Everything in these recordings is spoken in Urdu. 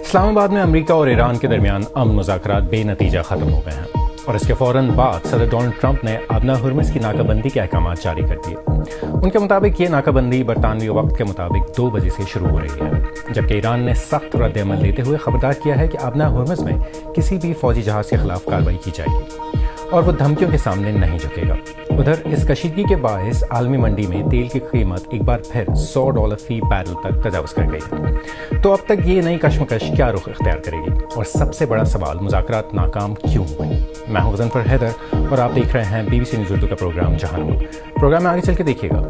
اسلام آباد میں امریکہ اور ایران کے درمیان امن مذاکرات بے نتیجہ ختم ہو گئے ہیں اور اس کے فوراً بعد صدر ڈونلڈ ٹرمپ نے آبنہ ہرمز کی ناکہ بندی کے احکامات جاری کر دیے۔ ان کے مطابق یہ ناکہ بندی برطانوی وقت کے مطابق 2 بجے سے شروع ہو رہی ہے، جبکہ ایران نے سخت رد عمل دیتے ہوئے خبردار کیا ہے کہ آبنہ ہرمز میں کسی بھی فوجی جہاز کے خلاف کارروائی کی جائے گی اور وہ دھمکیوں کے سامنے نہیں جھکے گا۔ ادھر اس کشیدگی کے باعث عالمی منڈی میں تیل کی قیمت ایک بار پھر $100 فی بیرل تک تجاوز کر گئی ہے۔ تو اب تک یہ نئی کشمکش کیا رخ اختیار کرے گی اور سب سے بڑا سوال، مذاکرات ناکام کیوں ہوئے؟ میں ہوں غضنفر حیدر اور آپ دیکھ رہے ہیں BBC نیوز اردو کا پروگرام جہاں نور۔ پروگرام میں آگے چل کے دیکھیے گا۔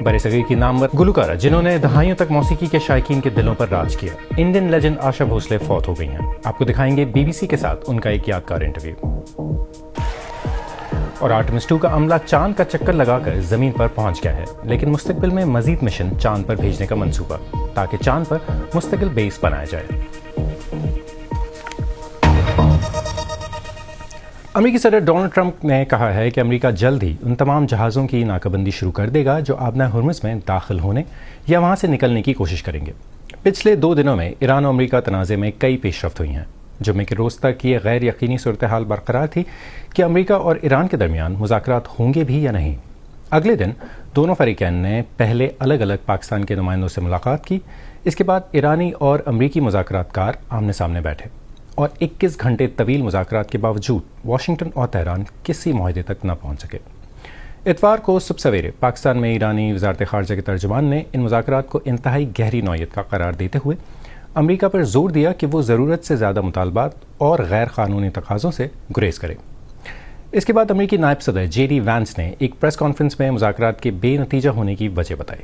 برصغیر کی نامور گلوکارہ جنہوں نے دہائیوں تک موسیقی کے شائقین کے دلوں پر راج کیا، انڈین لیجنڈ آشا بھوسلے فوت ہو گئی ہیں۔ آپ کو دکھائیں گے BBC کے ساتھ ان کا ایک یادگار انٹرویو۔ اور آرٹمس 2 کا عملہ چاند کا چکر لگا کر زمین پر پہنچ گیا ہے، لیکن مستقبل میں مزید مشن چاند پر بھیجنے کا منصوبہ تاکہ چاند پر مستقل بیس بنایا جائے۔ امریکی صدر ڈونلڈ ٹرمپ نے کہا ہے کہ امریکہ جلد ہی ان تمام جہازوں کی ناکہ بندی شروع کر دے گا جو آبنہ ہرمز میں داخل ہونے یا وہاں سے نکلنے کی کوشش کریں گے۔ پچھلے 2 دنوں میں ایران اور امریکہ تنازع میں کئی پیش رفت ہوئی ہیں۔ جمعے کے روز تک یہ غیر یقینی صورتحال برقرار تھی کہ امریکہ اور ایران کے درمیان مذاکرات ہوں گے بھی یا نہیں۔ اگلے دن دونوں فریقین نے پہلے الگ الگ پاکستان کے نمائندوں سے ملاقات کی۔ اس کے بعد ایرانی اور امریکی مذاکرات کار آمنے سامنے بیٹھے اور 21 گھنٹے طویل مذاکرات کے باوجود واشنگٹن اور تہران کسی معاہدے تک نہ پہنچ سکے۔ اتوار کو صبح سویرے پاکستان میں ایرانی وزارت خارجہ کے ترجمان نے ان مذاکرات کو انتہائی گہری نوعیت کا قرار دیتے ہوئے امریکہ پر زور دیا کہ وہ ضرورت سے زیادہ مطالبات اور غیر قانونی تقاضوں سے گریز کرے۔ اس کے بعد امریکی نائب صدر JD وینس نے ایک پریس کانفرنس میں مذاکرات کے بے نتیجہ ہونے کی وجہ بتائی۔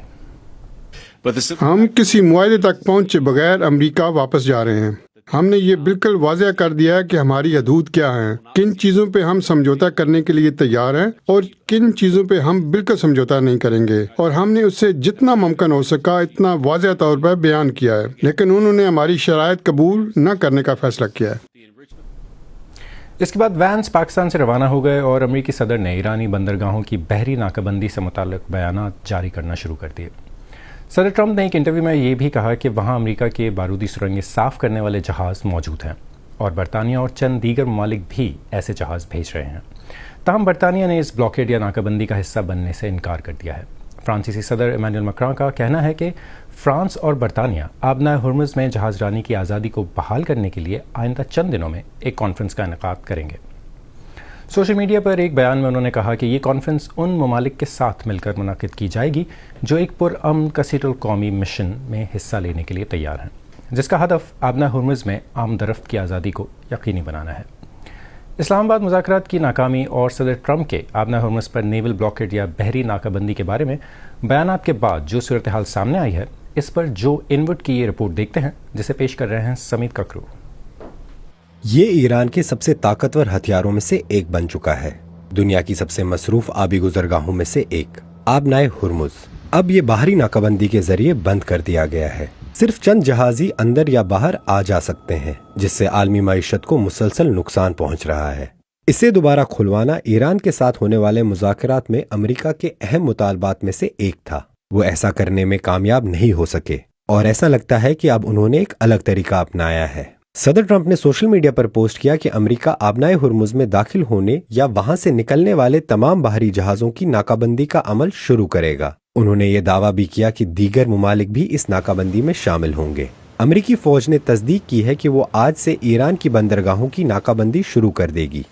ہم کسی معاہدے تک پہنچے بغیر امریکہ واپس جا رہے ہیں۔ ہم نے یہ بالکل واضح کر دیا ہے کہ ہماری حدود کیا ہیں، کن چیزوں پہ ہم سمجھوتا کرنے کے لیے تیار ہیں اور کن چیزوں پہ ہم بالکل سمجھوتا نہیں کریں گے، اور ہم نے اس سے جتنا ممکن ہو سکا اتنا واضح طور پر بیان کیا ہے، لیکن انہوں نے ہماری شرائط قبول نہ کرنے کا فیصلہ کیا ہے۔ اس کے بعد وینس پاکستان سے روانہ ہو گئے اور امریکی صدر نے ایرانی بندرگاہوں کی بحری ناکہ بندی سے متعلق بیانات جاری کرنا شروع کر دیے۔ صدر ٹرمپ نے ایک انٹرویو میں یہ بھی کہا کہ وہاں امریکہ کے بارودی سرنگیں صاف کرنے والے جہاز موجود ہیں اور برطانیہ اور چند دیگر ممالک بھی ایسے جہاز بھیج رہے ہیں۔ تاہم برطانیہ نے اس بلاکیڈ یا ناکہ بندی کا حصہ بننے سے انکار کر دیا ہے۔ فرانسیسی صدر ایمانوئل میکران کا کہنا ہے کہ فرانس اور برطانیہ آبنہ ہرمز میں جہاز رانی کی آزادی کو بحال کرنے کے لیے آئندہ چند دنوں میں ایک کانفرنس کا انعقاد کریں گے۔ سوشل میڈیا پر ایک بیان میں انہوں نے کہا کہ یہ کانفرنس ان ممالک کے ساتھ مل کر منعقد کی جائے گی جو ایک پرامن کثیر القومی مشن میں حصہ لینے کے لیے تیار ہیں، جس کا ہدف آبنہ ہرمز میں عام درفت کی آزادی کو یقینی بنانا ہے۔ اسلام آباد مذاکرات کی ناکامی اور صدر ٹرمپ کے آبنہ ہرمز پر نیول بلاکیڈ یا بحری ناکہ بندی کے بارے میں بیانات کے بعد جو صورتحال سامنے آئی ہے، اس پر جو انوٹ کی یہ رپورٹ دیکھتے ہیں، جسے پیش کر رہے ہیں سمیت ککرو۔ یہ ایران کے سب سے طاقتور ہتھیاروں میں سے ایک بن چکا ہے، دنیا کی سب سے مصروف آبی گزرگاہوں میں سے ایک، آبنہ ہرمز۔ اب یہ باہری ناکہ بندی کے ذریعے بند کر دیا گیا ہے۔ صرف چند جہازی اندر یا باہر آ جا سکتے ہیں، جس سے عالمی معیشت کو مسلسل نقصان پہنچ رہا ہے۔ اسے دوبارہ کھلوانا ایران کے ساتھ ہونے والے مذاکرات میں امریکہ کے اہم مطالبات میں سے ایک تھا۔ وہ ایسا کرنے میں کامیاب نہیں ہو سکے اور ایسا لگتا ہے کہ اب انہوں نے ایک الگ طریقہ اپنایا ہے۔ صدر ٹرمپ نے سوشل میڈیا پر پوسٹ کیا کہ امریکہ آبنہ ہرمز میں داخل ہونے یا وہاں سے نکلنے والے تمام باہری جہازوں کی ناکہ بندی کا عمل شروع کرے گا۔ انہوں نے یہ دعویٰ بھی کیا کہ دیگر ممالک بھی اس ناکہ بندی میں شامل ہوں گے۔ امریکی فوج نے تصدیق کی ہے کہ وہ آج سے ایران کی بندرگاہوں کی ناکہ بندی شروع کر دے گی۔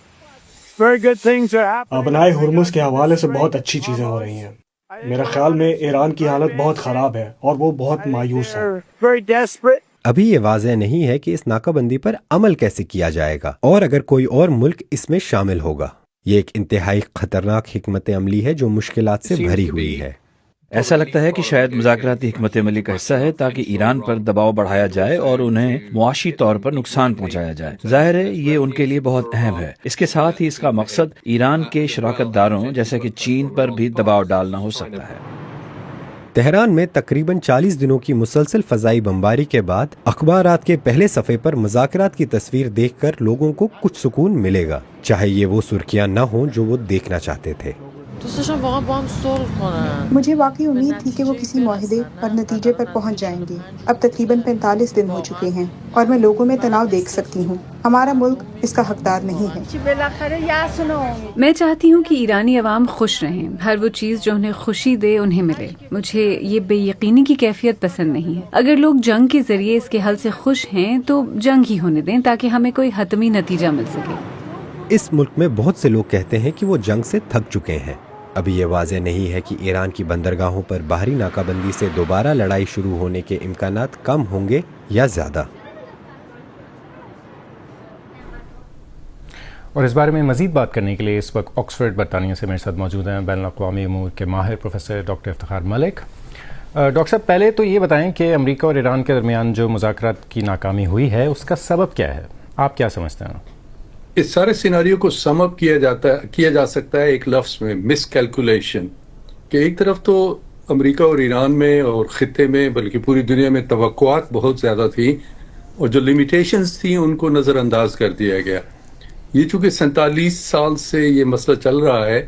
آبنہ ہرمز کے حوالے سے بہت اچھی چیزیں ہو رہی ہیں۔ میرا خیال میں ایران کی حالت بہت خراب ہے اور وہ بہت مایوس ہے۔ ابھی یہ واضح نہیں ہے کہ اس ناکہ بندی پر عمل کیسے کیا جائے گا اور اگر کوئی اور ملک اس میں شامل ہوگا۔ یہ ایک انتہائی خطرناک حکمت عملی ہے جو مشکلات سے بھری ہوئی ہے۔ ایسا لگتا ہے کہ شاید مذاکراتی حکمت عملی کا حصہ ہے تاکہ ایران پر دباؤ بڑھایا جائے اور انہیں معاشی طور پر نقصان پہنچایا جائے۔ ظاہر ہے یہ ان کے لیے بہت اہم ہے۔ اس کے ساتھ ہی اس کا مقصد ایران کے شراکت داروں جیسے کہ چین پر بھی دباؤ ڈالنا ہو سکتا ہے۔ تہران میں تقریباً 40 دنوں کی مسلسل فضائی بمباری کے بعد اخبارات کے پہلے صفحے پر مذاکرات کی تصویر دیکھ کر لوگوں کو کچھ سکون ملے گا، چاہے یہ وہ سرخیاں نہ ہوں جو وہ دیکھنا چاہتے تھے۔ دوستشون واقعا با هم صلح کنن. مجھے واقعی امید تھی کہ وہ کسی معاہدے اور نتیجے پر پہنچ جائیں گے. اب تقریباً 45 دن ہو چکے ہیں اور میں لوگوں میں تناؤ دیکھ سکتی ہوں. ہمارا ملک اس کا حقدار نہیں ہے. میں چاہتی ہوں کہ ایرانی عوام خوش رہیں. ہر وہ چیز جو انہیں خوشی دے انہیں ملے. مجھے یہ بے یقینی کی کیفیت پسند نہیں ہے. اگر لوگ جنگ کے ذریعے اس کے حل سے خوش ہیں تو جنگ ہی ہونے دیں تاکہ ہمیں کوئی حتمی نتیجہ مل سکے. اس ملک میں بہت سے لوگ کہتے ہیں کہ وہ جنگ سے تھک چکے ہیں. ابھی یہ واضح نہیں ہے کہ ایران کی بندرگاہوں پر باہری ناکہ بندی سے دوبارہ لڑائی شروع ہونے کے امکانات کم ہوں گے یا زیادہ. اور اس بارے میں مزید بات کرنے کے لیے اس وقت آکسفورڈ برطانیہ سے میرے ساتھ موجود ہیں بین الاقوامی امور کے ماہر پروفیسر ڈاکٹر افتخار ملک. ڈاکٹر صاحب، پہلے تو یہ بتائیں کہ امریکہ اور ایران کے درمیان جو مذاکرات کی ناکامی ہوئی ہے اس کا سبب کیا ہے؟ آپ کیا سمجھتے ہیں؟ اس سارے سیناریو کو سم اپ کیا جا سکتا ہے ایک لفظ میں، مس کیلکولیشن. کہ ایک طرف تو امریکہ اور ایران میں اور خطے میں بلکہ پوری دنیا میں توقعات بہت زیادہ تھیں اور جو لمیٹیشنز تھیں ان کو نظر انداز کر دیا گیا. یہ چونکہ 47 سال سے یہ مسئلہ چل رہا ہے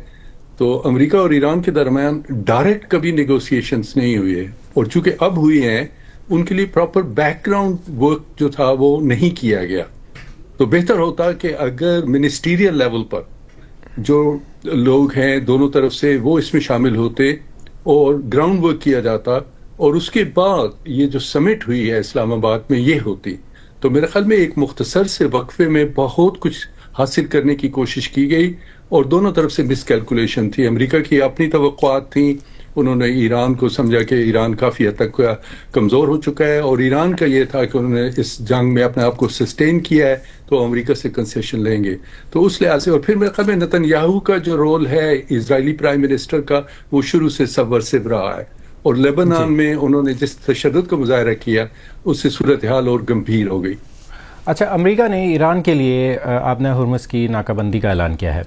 تو امریکہ اور ایران کے درمیان ڈائریکٹ کبھی نیگوسیشنز نہیں ہوئی ہے، اور چونکہ اب ہوئی ہیں ان کے لیے پراپر بیک گراؤنڈ ورک جو تھا وہ نہیں کیا گیا. تو بہتر ہوتا کہ اگر منسٹیریل لیول پر جو لوگ ہیں دونوں طرف سے وہ اس میں شامل ہوتے اور گراؤنڈ ورک کیا جاتا، اور اس کے بعد یہ جو سمٹ ہوئی ہے اسلام آباد میں یہ ہوتی، تو میرے خیال میں ایک مختصر سے وقفے میں بہت کچھ حاصل کرنے کی کوشش کی گئی. اور دونوں طرف سے مس کیلکولیشن تھی. امریکہ کی اپنی توقعات تھیں، انہوں نے ایران کو سمجھا کہ ایران کافی حد تک کمزور ہو چکا ہے، اور ایران کا یہ تھا کہ انہوں نے اس جنگ میں اپنے آپ کو سسٹین کیا ہے تو امریکہ سے کنسیشن لیں گے. تو اس لحاظ سے، اور پھر میرے خیال میں نتن یاہو کا جو رول ہے اسرائیلی پرائم منسٹر کا، وہ شروع سے سبورسو رہا ہے، اور لیبنان میں انہوں نے جس تشدد کا مظاہرہ کیا اس سے صورتحال اور گمبھیر ہو گئی. اچھا، امریکہ نے ایران کے لیے آبِ ہرمز کی ناکہ بندی کا اعلان کیا ہے.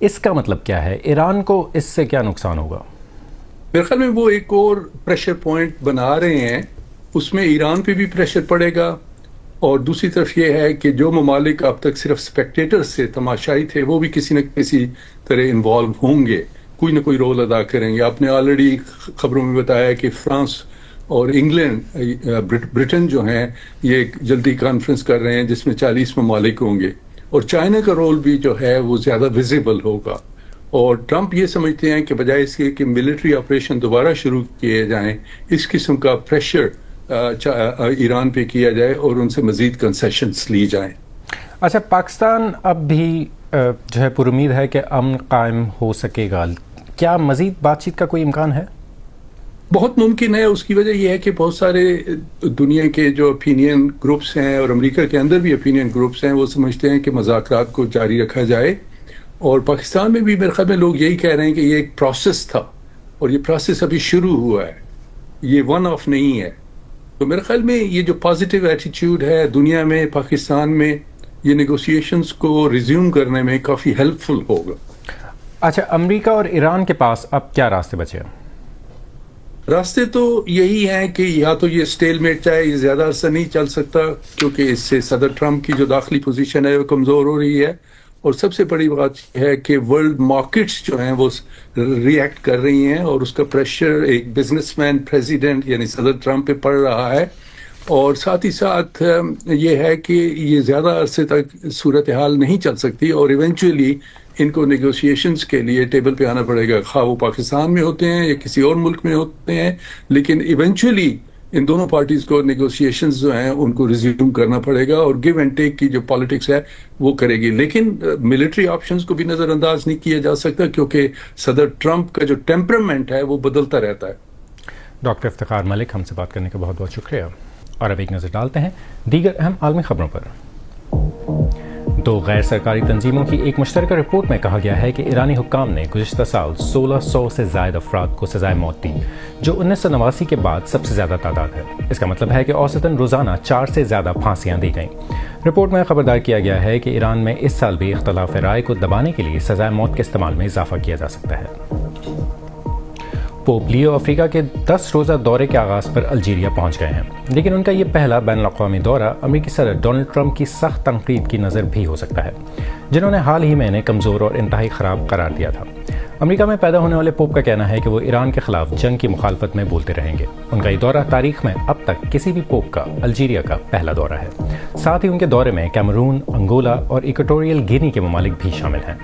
اس کا مطلب کیا ہے؟ ایران کو اس سے کیا نقصان ہوگا؟ میرے خیال میں وہ ایک اور پریشر پوائنٹ بنا رہے ہیں. اس میں ایران پہ بھی پریشر پڑے گا، اور دوسری طرف یہ ہے کہ جو ممالک اب تک صرف اسپیکٹیٹر سے تماشائی تھے وہ بھی کسی نہ کسی طرح انوالو ہوں گے، کوئی نہ کوئی رول ادا کریں گے. آپ نے آلریڈی خبروں میں بتایا کہ فرانس اور انگلینڈ، برٹن جو ہیں، یہ جلدی کانفرنس کر رہے ہیں جس میں 40 ممالک ہوں گے، اور چائنا کا رول بھی جو ہے وہ زیادہ ویزیبل ہوگا. اور ٹرمپ یہ سمجھتے ہیں کہ بجائے اس کے کہ ملٹری آپریشن دوبارہ شروع کیے جائیں، اس قسم کا پریشر ایران پہ کیا جائے اور ان سے مزید کنسیشنز لی جائیں. اچھا، پاکستان اب بھی جو ہے پر امید ہے کہ امن قائم ہو سکے گا. کیا مزید بات چیت کا کوئی امکان ہے؟ بہت ممکن ہے. اس کی وجہ یہ ہے کہ بہت سارے دنیا کے جو اپینین گروپس ہیں اور امریکہ کے اندر بھی اپینین گروپس ہیں وہ سمجھتے ہیں کہ مذاکرات کو جاری رکھا جائے. اور پاکستان میں بھی میرے خیال میں لوگ یہی کہہ رہے ہیں کہ یہ ایک پروسیس تھا اور یہ پروسیس ابھی شروع ہوا ہے، یہ ون آف نہیں ہے. تو میرے خیال میں یہ جو پازیٹیو ایٹیٹیوڈ ہے دنیا میں، پاکستان میں، یہ نیگوسیشنز کو ریزیوم کرنے میں کافی ہیلپ فل ہوگا. اچھا، امریکہ اور ایران کے پاس اب کیا راستے بچے ہیں؟ راستے تو یہی ہیں کہ یا تو یہ سٹیل میٹ چاہے، یہ زیادہ عرصہ نہیں چل سکتا کیونکہ اس سے صدر ٹرمپ کی جو داخلی پوزیشن ہے وہ کمزور ہو رہی ہے، اور سب سے بڑی بات یہ ہے کہ ورلڈ مارکیٹس جو ہیں وہ ری ایکٹ کر رہی ہیں، اور اس کا پریشر ایک بزنس مین پریزیڈنٹ یعنی صدر ٹرمپ پہ پڑ رہا ہے. اور ساتھ ہی ساتھ یہ ہے کہ یہ زیادہ عرصے تک صورتحال نہیں چل سکتی، اور ایونچولی ان کو نیگوسیشنز کے لیے ٹیبل پہ آنا پڑے گا، خواہ وہ پاکستان میں ہوتے ہیں یا کسی اور ملک میں ہوتے ہیں، لیکن ایونچولی ان دونوں پارٹیز کو نیگوسیشنز جو ہیں ان کو ریزیوم کرنا پڑے گا، اور گیو اینڈ ٹیک کی جو پالیٹکس ہے وہ کرے گی. لیکن ملٹری آپشنز کو بھی نظر انداز نہیں کیا جا سکتا کیونکہ صدر ٹرمپ کا جو ٹیمپرامنٹ ہے وہ بدلتا رہتا ہے. ڈاکٹر افتخار ملک، ہم سے بات کرنے کا بہت بہت شکریہ. اور اب ایک نظر ڈالتے ہیں دیگر اہم عالمی خبروں پر. 2 غیر سرکاری تنظیموں کی ایک مشترکہ رپورٹ میں کہا گیا ہے کہ ایرانی حکام نے گزشتہ سال 1600 سے زائد افراد کو سزائے موت دی، جو 1989 کے بعد سب سے زیادہ تعداد ہے. اس کا مطلب ہے کہ اوسطاً روزانہ 4 سے زیادہ پھانسیاں دی گئیں. رپورٹ میں خبردار کیا گیا ہے کہ ایران میں اس سال بھی اختلاف رائے کو دبانے کے لیے سزائے موت کے استعمال میں اضافہ کیا جا سکتا ہے. پوپ لیو افریقہ کے 10 روزہ دورے کے آغاز پر الجیریا پہنچ گئے ہیں، لیکن ان کا یہ پہلا بین الاقوامی دورہ امریکی صدر ڈونلڈ ٹرمپ کی سخت تنقید کی نظر بھی ہو سکتا ہے، جنہوں نے حال ہی میں انہیں کمزور اور انتہائی خراب قرار دیا تھا. امریکہ میں پیدا ہونے والے پوپ کا کہنا ہے کہ وہ ایران کے خلاف جنگ کی مخالفت میں بولتے رہیں گے. ان کا یہ دورہ تاریخ میں اب تک کسی بھی پوپ کا الجیریا کا پہلا دورہ ہے. ساتھ ہی ان کے دورے میں کیمرون، انگولا اور ایکوٹوریل گینی کے ممالک بھی شامل ہیں.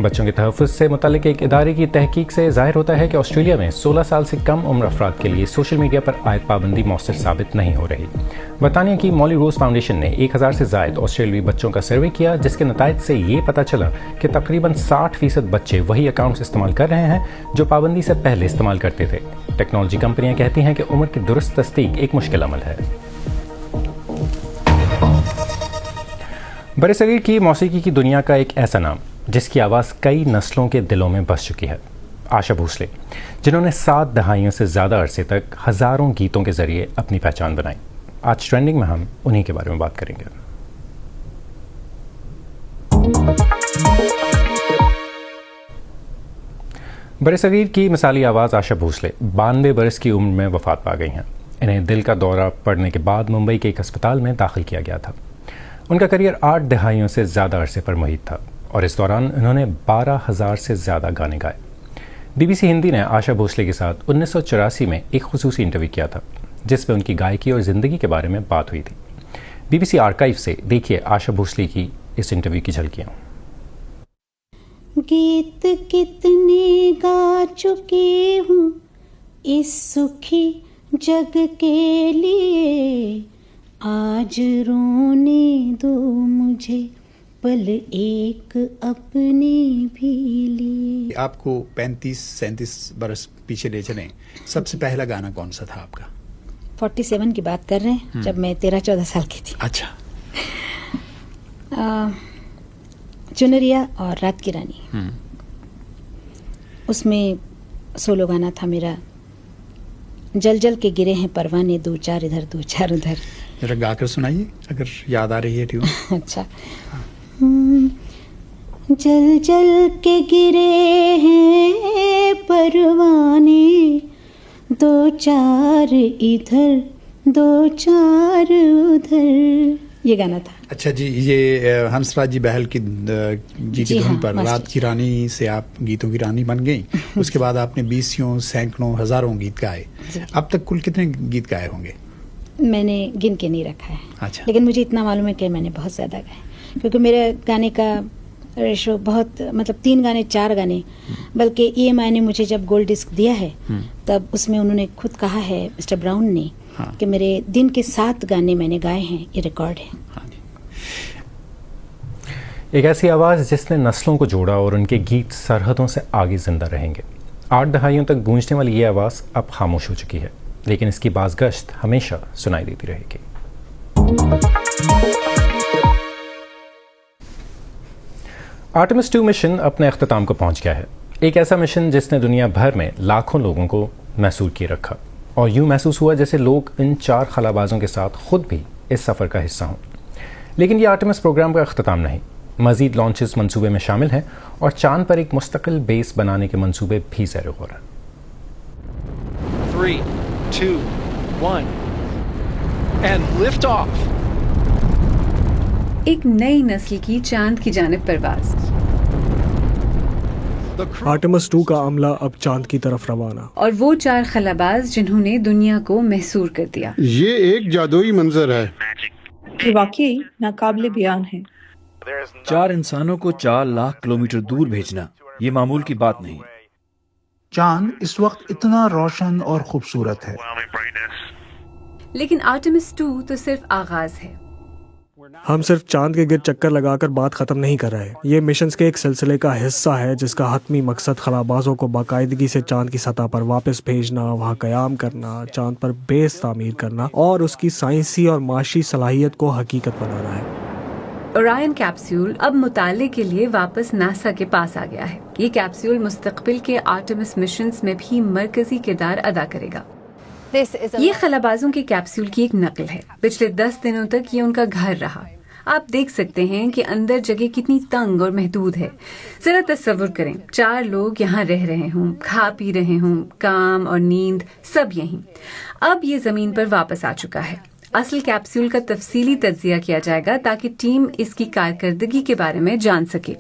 بچوں کے تحفظ سے متعلق ایک ادارے کی تحقیق سے ظاہر ہوتا ہے کہ آسٹریلیا میں 16 سال سے کم عمر افراد کے لیے سوشل میڈیا پر عائد پابندی مؤثر ثابت نہیں ہو رہی. برطانیہ کی مولی روز فاؤنڈیشن نے 1000 سے زائد آسٹریلوی بچوں کا سروے کیا، جس کے نتائج سے یہ پتہ چلا کہ تقریباً 60% بچے وہی اکاؤنٹس استعمال کر رہے ہیں جو پابندی سے پہلے استعمال کرتے تھے. ٹیکنالوجی کمپنیاں کہتی ہیں کہ عمر کی درست تصدیق ایک مشکل عمل ہے. برصغیر کی موسیقی کی دنیا کا ایک ایسا نام جس کی آواز کئی نسلوں کے دلوں میں بس چکی ہے، آشا بھوسلے، جنہوں نے 7 دہائیوں سے زیادہ عرصے تک ہزاروں گیتوں کے ذریعے اپنی پہچان بنائی. آج ٹرینڈنگ میں ہم انہی کے بارے میں بات کریں گے. برصغیر کی مثالی آواز آشا بھوسلے 92 برس کی عمر میں وفات پا گئی ہیں. انہیں دل کا دورہ پڑنے کے بعد ممبئی کے ایک اسپتال میں داخل کیا گیا تھا. ان کا کیریئر 8 دہائیوں سے زیادہ عرصے پر محیط تھا اور اس دوران انہوں نے 12,000 سے زیادہ گانے گائے. بی بی سی ہندی نے آشا بھوسلے کے ساتھ 1984 میں ایک خصوصی انٹرویو کیا تھا جس میں ان کی گائیکی اور زندگی کے بارے میں بات ہوئی تھی. بی بی سی آرکائیو سے دیکھیے آشا بھوسلے کی اس انٹرویو کی جھلکیاں. گیت کتنے گا چکی ہوں اس سکھی جگ کے لیے، آج رونے دو مجھے پل ایک اپنے بھی لیے. آپ کو 35-37 برس پیچھے لے چلیں، سب سے پہلا گانا کون سا تھا آپ کا؟ 47 کی بات کر رہے ہیں، جب میں 13-14 سال کی تھی. اچھا. چنریا اور رات کی رانی، اس میں سولو گانا تھا میرا، جل جل کے گرے ہیں پروانے، 2-4 ادھر 2-4 ادھر. ذرا گا کر سنائیے اگر یاد آ رہی ہے ٹیون. اچھا. جل جل کے گرے ہیں پروانے، 2-4 ادھر 2-4 ادھر، یہ گانا تھا. اچھا جی، یہ ہنس راج جی بہل کی جی کی دھن پر رات کی رانی سے آپ گیتوں کی رانی بن گئیں. اس کے بعد آپ نے 20 سینکڑوں ہزاروں گیت گائے. اب تک کل کتنے گیت گائے ہوں گے؟ میں نے گن کے نہیں رکھا ہے. اچھا. لیکن مجھے اتنا معلوم ہے کہ میں نے بہت زیادہ گائے، کیونکہ میرے گانے کا ریشو بہت، مطلب 3 گانے 4 گانے، بلکہ EMI نے مجھے جب گولڈ ڈسک دیا ہے تب اس میں انہوں نے خود کہا ہے، مسٹر براؤن نے، کہ میرے دن کے 7 گانے میں نے گائے ہیں، یہ ریکارڈ ہے. ایک ایسی آواز جس نے نسلوں کو جوڑا اور ان کے گیت سرحدوں سے آگے زندہ رہیں گے. 8 دہائیوں تک گونجنے والی یہ آواز اب خاموش ہو چکی ہے، لیکن اس کی بازگشت ہمیشہ سنائی دیتی رہے گی. آرٹمس 2 مشن اپنے اختتام کو پہنچ گیا ہے. ایک ایسا مشن جس نے دنیا بھر میں لاکھوں لوگوں کو محصور کیے رکھا، اور یوں محسوس ہوا جیسے لوگ ان 4 خلابازوں کے ساتھ خود بھی اس سفر کا حصہ ہوں. لیکن یہ آرٹمس پروگرام کا اختتام نہیں، مزید لانچز منصوبے میں شامل ہیں اور چاند پر ایک مستقل بیس بنانے کے منصوبے بھی زیر غور ہیں. 3, 2, 1 and lift off. ایک نئی نسل کی چاند کی جانب پرواز. آرٹمس 2 کا عملہ اب چاند کی طرف روانہ، اور وہ 4 خلاباز جنہوں نے دنیا کو محصور کر دیا. یہ ایک جادوئی منظر ہے، یہ واقعی ناقابل بیان ہے. 4 انسانوں کو 4 لاکھ کلومیٹر دور بھیجنا یہ معمول کی بات نہیں. چاند اس وقت اتنا روشن اور خوبصورت ہے، لیکن آرٹمس 2 تو صرف آغاز ہے. ہم صرف چاند کے گرد چکر لگا کر بات ختم نہیں کر رہے. یہ مشنز کے ایک سلسلے کا حصہ ہے جس کا حتمی مقصد خلابازوں کو باقاعدگی سے چاند کی سطح پر واپس بھیجنا، وہاں قیام کرنا، چاند پر بیس تعمیر کرنا اور اس کی سائنسی اور معاشی صلاحیت کو حقیقت بنانا ہے. اورائن کیپسول اب مطالعے کے لیے واپس ناسا کے پاس آ گیا ہے. یہ کیپسول مستقبل کے آرٹمس مشنز میں بھی مرکزی کردار ادا کرے گا. یہ خلابازوں کے کیپسول کی ایک نقل ہے. پچھلے 10 دنوں تک یہ ان کا گھر رہا. آپ دیکھ سکتے ہیں کہ اندر جگہ کتنی تنگ اور محدود ہے. ذرا تصور کریں 4 لوگ یہاں رہ رہے ہوں، کھا پی رہے ہوں، کام اور نیند سب یہیں. اب یہ زمین پر واپس آ چکا ہے. اصل کیپسول کا تفصیلی تجزیہ کیا جائے گا تاکہ ٹیم اس کی کارکردگی کے بارے میں جان سکے.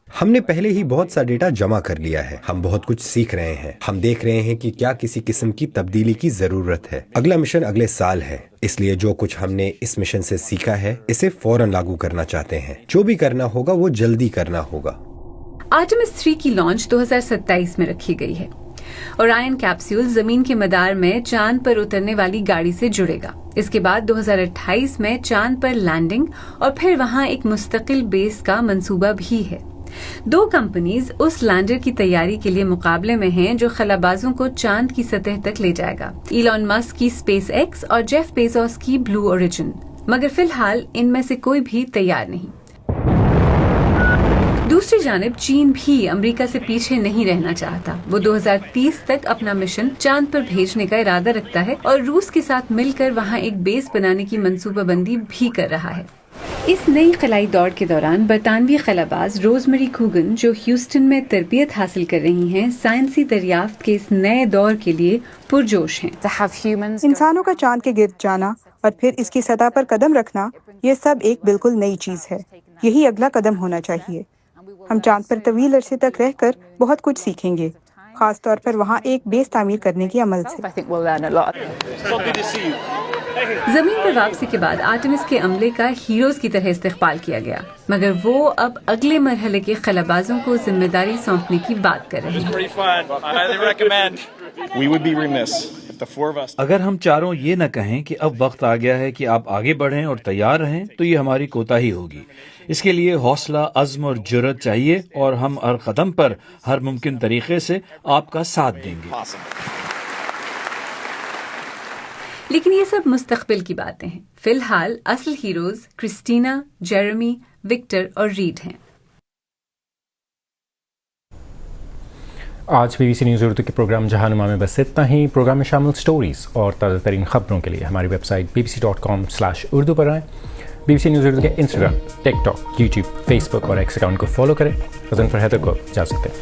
ہم نے پہلے ہی بہت سا ڈیٹا جمع کر لیا ہے. ہم بہت کچھ سیکھ رہے ہیں. ہم دیکھ رہے ہیں کہ کیا کسی قسم کی تبدیلی کی ضرورت ہے. اگلا مشن اگلے سال ہے. اس لیے جو کچھ ہم نے اس مشن سے سیکھا ہے اسے فوراً لاگو کرنا چاہتے ہیں. جو بھی کرنا ہوگا وہ جلدی کرنا ہوگا. آرٹمس 3 کی لانچ 2027 میں رکھی گئی ہے. اورائن کیپسول زمین کے مدار میں چاند پر اترنے والی گاڑی سے جڑے گا. اس کے بعد 2028 میں چاند پر لینڈنگ اور پھر وہاں ایک مستقل بیس کا منصوبہ بھی ہے. 2 کمپنیز اس لینڈر کی تیاری کے لیے مقابلے میں ہیں جو خلابازوں کو چاند کی سطح تک لے جائے گا. ایلون مسک کی اسپیس ایکس اور جیف بیزوس کی بلو اوریجن. مگر فی الحال ان میں سے کوئی بھی تیار نہیں. دوسری جانب چین بھی امریکہ سے پیچھے نہیں رہنا چاہتا. وہ 2030 تک اپنا مشن چاند پر بھیجنے کا ارادہ رکھتا ہے اور روس کے ساتھ مل کر وہاں ایک بیس بنانے کی منصوبہ بندی بھی کر رہا ہے. اس نئی خلائی دوڑ کے دوران برطانوی خلاباز روزمیری کوگن جو ہیوسٹن میں تربیت حاصل کر رہی ہیں سائنسی دریافت کے اس نئے دور کے لیے پرجوش ہیں. انسانوں کا چاند کے گرد جانا اور پھر اس کی سطح پر قدم رکھنا یہ سب ایک بالکل نئی چیز ہے. یہی اگلا قدم ہونا چاہیے. ہم چاند پر طویل عرصے تک رہ کر بہت کچھ سیکھیں گے، خاص طور پر وہاں ایک بیس تعمیر کرنے کے عمل سے. زمین پر واپسی کے بعد آرٹمس کے عملے کا ہیروز کی طرح استقبال کیا گیا، مگر وہ اب اگلے مرحلے کے خلابازوں کو ذمہ داری سونپنے کی بات کر رہے ہیں. اگر ہم چاروں یہ نہ کہیں کہ اب وقت آ گیا ہے کہ آپ آگے بڑھیں اور تیار رہیں تو یہ ہماری کوتاہی ہوگی. اس کے لیے حوصلہ، عزم اور جرأت چاہیے اور ہم ہر قدم پر ہر ممکن طریقے سے آپ کا ساتھ دیں گے. لیکن یہ سب مستقبل کی باتیں ہیں. فی الحال اصل ہیروز کرسٹینا، جیرمی، وکٹر اور ریڈ ہیں. آج BBC نیوز اردو کے پروگرام جہانما میں بس اتنا ہی. پروگرام میں شامل سٹوریز اور تازہ ترین خبروں کے لیے ہماری ویب سائٹ bbc.com/urdu پر آئیں. BBC نیوز اردو کے انسٹاگرام، ٹک ٹاک، یوٹیوب، فیس بک اور ایکس اکاؤنٹ کو فالو کریں. غزنفر حیدر کو اجازت دیں.